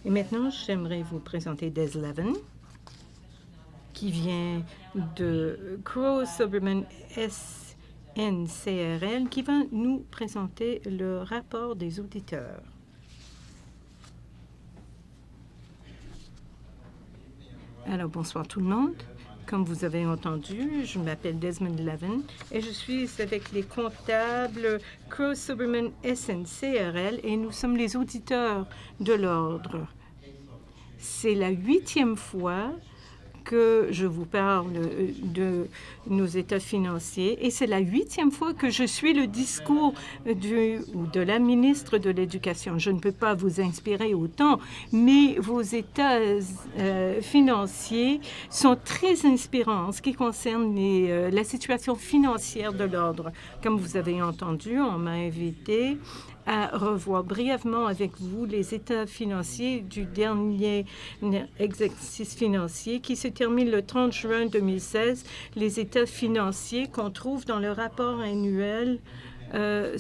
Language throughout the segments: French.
Et maintenant, j'aimerais vous présenter Des Levin, qui vient de Crowe Soberman SNCRL, qui va nous présenter le rapport des auditeurs. Alors, bonsoir tout le monde. Comme vous avez entendu, je m'appelle Desmond Levin et je suis avec les comptables Crowe Soberman SNCRL et nous sommes les auditeurs de l'ordre. C'est la 8e fois que je vous parle de nos états financiers et c'est la 8e fois que je suis le discours de la ministre de l'Éducation. Je ne peux pas vous inspirer autant, mais vos états financiers sont très inspirants en ce qui concerne la situation financière de l'ordre. Comme vous avez entendu, on m'a invité à revoir brièvement avec vous les états financiers du dernier exercice financier qui se termine le 30 juin 2016, les états financiers qu'on trouve dans le rapport annuel le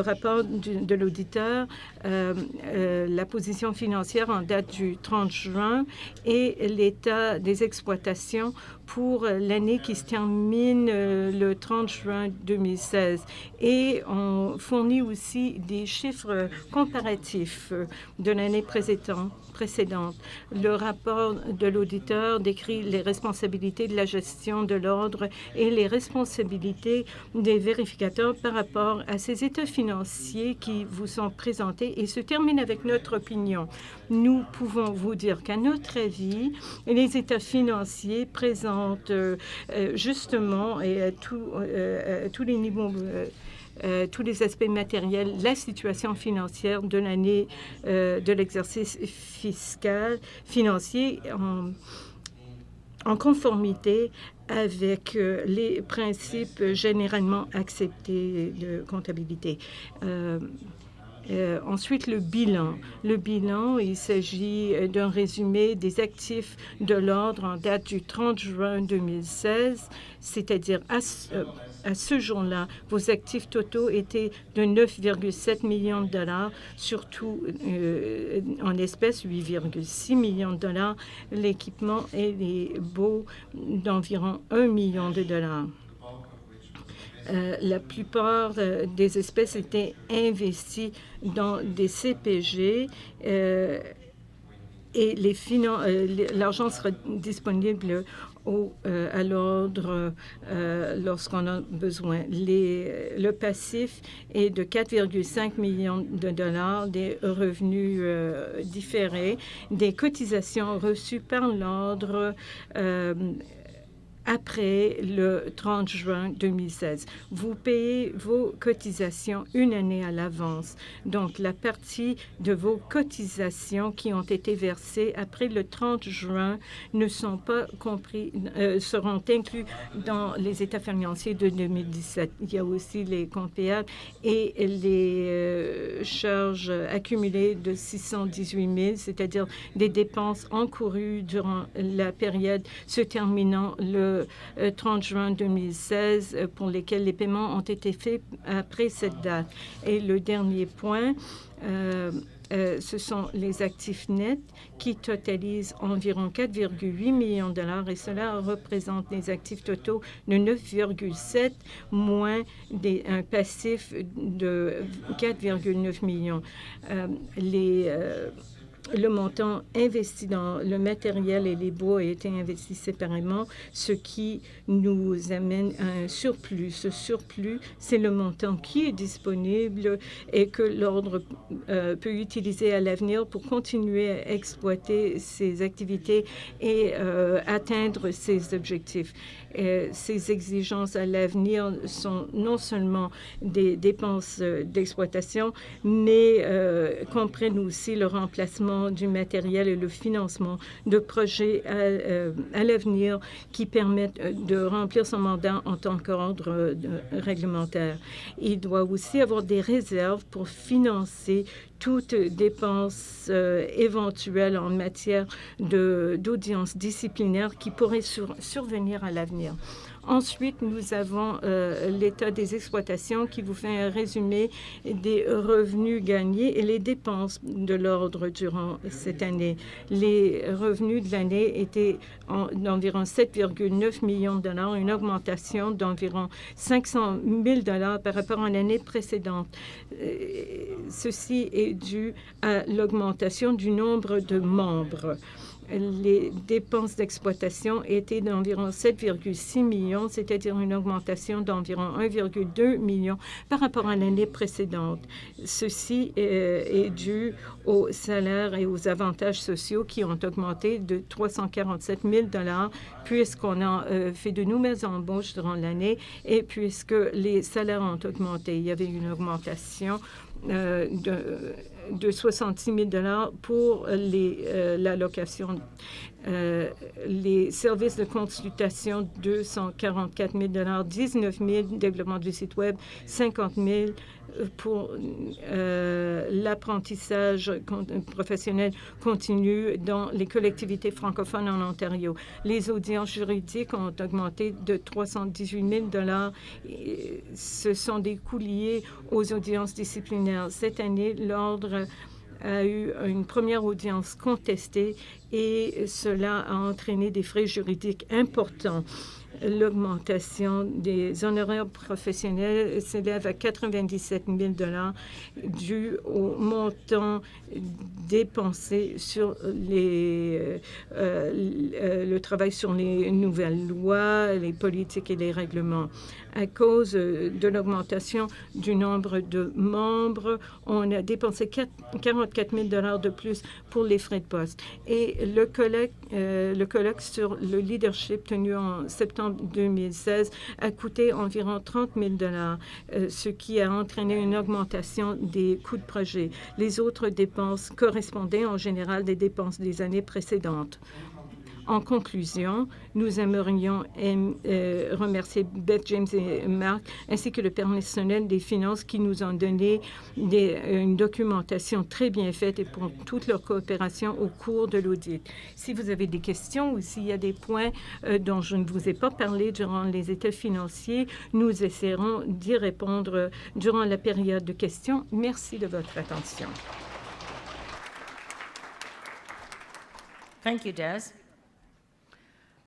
rapport de l'auditeur, la position financière en date du 30 juin et l'état des exploitations pour l'année qui se termine le 30 juin 2016. Et on fournit aussi des chiffres comparatifs de l'année précédente. Le rapport de l'auditeur décrit les responsabilités de la gestion de l'ordre et les responsabilités des vérificateurs par rapport à ces états financiers qui vous sont présentés et se termine avec notre opinion. Nous pouvons vous dire qu'à notre avis, les états financiers présentent justement et à tous les niveaux tous les aspects matériels, la situation financière de l'année de l'exercice financier en conformité avec les principes généralement acceptés de comptabilité. Ensuite, le bilan. Le bilan, il s'agit d'un résumé des actifs de l'ordre en date du 30 juin 2016, c'est-à-dire à ce jour-là, vos actifs totaux étaient de 9,7 millions de dollars, surtout en espèces, 8,6 millions de dollars, l'équipement et les baux d'environ 1 million de dollars. La plupart des espèces étaient investies dans des CPG et l'argent sera disponible à l'ordre lorsqu'on a besoin. Le passif est de 4,5 millions de dollars, des revenus différés, des cotisations reçues par l'ordre après le 30 juin 2016. Vous payez vos cotisations une année à l'avance. Donc, la partie de vos cotisations qui ont été versées après le 30 juin ne sont pas seront inclus dans les états financiers de 2017. Il y a aussi les comptes payables et les charges accumulées de 618 000, c'est-à-dire des dépenses encourues durant la période se terminant le 30 juin 2016 pour lesquels les paiements ont été faits après cette date. Et le dernier point, ce sont les actifs nets qui totalisent environ 4,8 millions de dollars et cela représente les actifs totaux de 9,7 moins un passif de 4,9 millions. Le montant investi dans le matériel et les baux a été investi séparément, ce qui nous amène à un surplus. Ce surplus, c'est le montant qui est disponible et que l'ordre peut utiliser à l'avenir pour continuer à exploiter ses activités et atteindre ses objectifs. Ces exigences à l'avenir sont non seulement des dépenses d'exploitation, mais comprennent aussi le remplacement du matériel et le financement de projets à l'avenir qui permettent de remplir son mandat en tant qu'ordre réglementaire. Il doit aussi avoir des réserves pour financer toute dépense éventuelle en matière d'audience disciplinaire qui pourrait survenir à l'avenir. Ensuite, nous avons l'état des exploitations qui vous fait un résumé des revenus gagnés et les dépenses de l'ordre durant cette année. Les revenus de l'année étaient d'environ 7,9 millions de dollars, une augmentation d'environ 500 000 dollars par rapport à l'année précédente. Ceci est dû à l'augmentation du nombre de membres. Les dépenses d'exploitation étaient d'environ 7,6 millions, c'est-à-dire une augmentation d'environ 1,2 million par rapport à l'année précédente. Ceci est dû aux salaires et aux avantages sociaux qui ont augmenté de 347 000 $ puisqu'on a fait de nouvelles embauches durant l'année et puisque les salaires ont augmenté. Il y avait une augmentation de 66 000 $ pour l'allocation. Les services de consultation, 244 000 $, 19 000 développement du site Web, 50 000 pour l'apprentissage professionnel continu dans les collectivités francophones en Ontario. Les audiences juridiques ont augmenté de 318 000 $. Ce sont des coûts liés aux audiences disciplinaires. Cette année, l'Ordre a eu une première audience contestée et cela a entraîné des frais juridiques importants. L'augmentation des honoraires professionnels s'élève à 97 000 $ dû au montant dépensé sur le travail sur les nouvelles lois, les politiques et les règlements. À cause de l'augmentation du nombre de membres, on a dépensé 44 000 $ de plus pour les frais de poste. Et le colloque sur le leadership tenu en septembre 2016 a coûté environ 30 000 $, ce qui a entraîné une augmentation des coûts de projet. Les autres dépenses correspondaient en général des dépenses des années précédentes. En conclusion, nous aimerions remercier Beth James et Marc, ainsi que le personnel des finances qui nous ont donné une documentation très bien faite et pour toute leur coopération au cours de l'audit. Si vous avez des questions ou s'il y a des points dont je ne vous ai pas parlé durant les états financiers, nous essaierons d'y répondre durant la période de questions. Merci de votre attention. Thank you, Des.